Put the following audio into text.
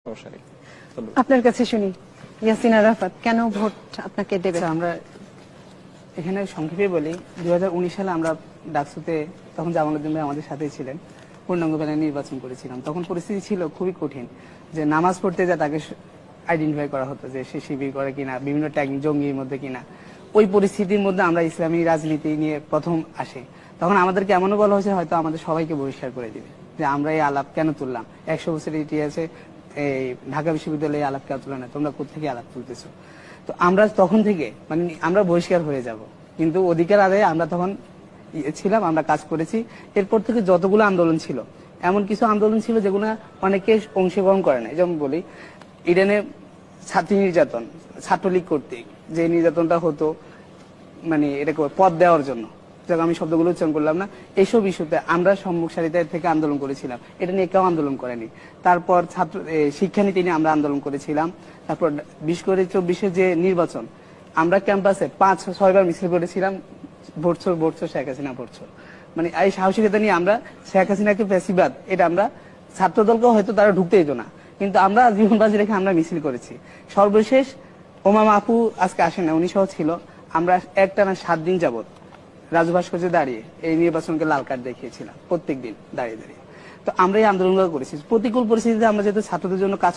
সমস্যা নেই। আপনার কাছে শুনি, ইয়াসিন আরাফাত, কেন ভোট আপনাকে দেবে? আমরা এখানে সংক্ষেপে বলি, 2019 সালে আমরা ডাকসুতে, তখন জামালউদ্দিন ভাই আমাদের সাথেই ছিলেন, পূর্ণাঙ্গ প্যানেল নির্বাচন করেছিলাম। তখন পরিস্থিতি ছিল খুবই কঠিন, যে নামাজ পড়তে যা তাকে আইডেন্টিফাই করা হতো যে সে শিবির করে কিনা, বিভিন্ন ট্যাগিং জঙ্গির মধ্যে কিনা। ওই পরিস্থিতির মধ্যে আমরা ইসলামী রাজনীতি নিয়ে প্রথম আসি। তখন আমাদেরকে এমনও বলা হয়েছে হয়তো আমাদের সবাইকে বহিষ্কার করে দিবে, যে আমরা এই আলাপ কেন তুললাম, 100 বছরের ইতিহাসে এই ঢাকা বিশ্ববিদ্যালয়ে আলাপ কেন তুলে না, তোমরা কোথেকে আলাপ তুলতেছো। তো আমরা তখন থেকে মানে আমরা বহিষ্কার হয়ে যাব, কিন্তু অধিকার আদায়ে আমরা তখন ছিলাম, আমরা কাজ করেছি। এরপর থেকে যতগুলো আন্দোলন ছিল, এমন কিছু আন্দোলন ছিল যেগুলো অনেকে অংশগ্রহণ করে নাই। যেমন বলি, ইডেনে ছাত্রী নির্যাতন, ছাত্রলীগ কর্তৃক যে নির্যাতনটা হতো, মানে এটাকে পদ দেওয়ার জন্য, যাক আমি শব্দগুলো উচ্চারণ করলাম না, এইসব ইস্যুতে আমরা সম্মুখ সারিতে থেকে আন্দোলন করেছিলাম। এটা নিয়ে কেউ আন্দোলন করেনি। তারপর ছাত্র শিক্ষানীতি নিয়ে আমরা আন্দোলন করেছিলাম। তারপর 2024 যে নির্বাচন, আমরা ক্যাম্পাসে 5-6 বার মিছিল করেছিলাম, ভোটছর ভোটছর শেখ হাসিনা ভোটছর। মানে এই সাহসিকতা নিয়ে আমরা শেখ হাসিনাকে ফ্যাসিবাদ, এটা আমরা ছাত্রদলকেও হয়তো তারা ঢুকতে দিত না, কিন্তু আমরা জীবন বাজি রেখে আমরা মিছিল করেছি। সর্বশেষ ওমামা আপু আজকে আসেন না, উনি সহ ছিল, আমরা একটানা 7 দিন যাবত রাজু ভাস্কর্যে দাঁড়িয়ে এই নির্বাচনকে লাল কার্ড দেখিয়েছিলাম, প্রত্যেক দিন দাঁড়িয়ে দাঁড়িয়ে। তো আমরা এই আন্দোলনগুলো করেছি প্রতিকূল পরিস্থিতিতে। আমরা যেহেতু ছাত্রদের জন্য কাজ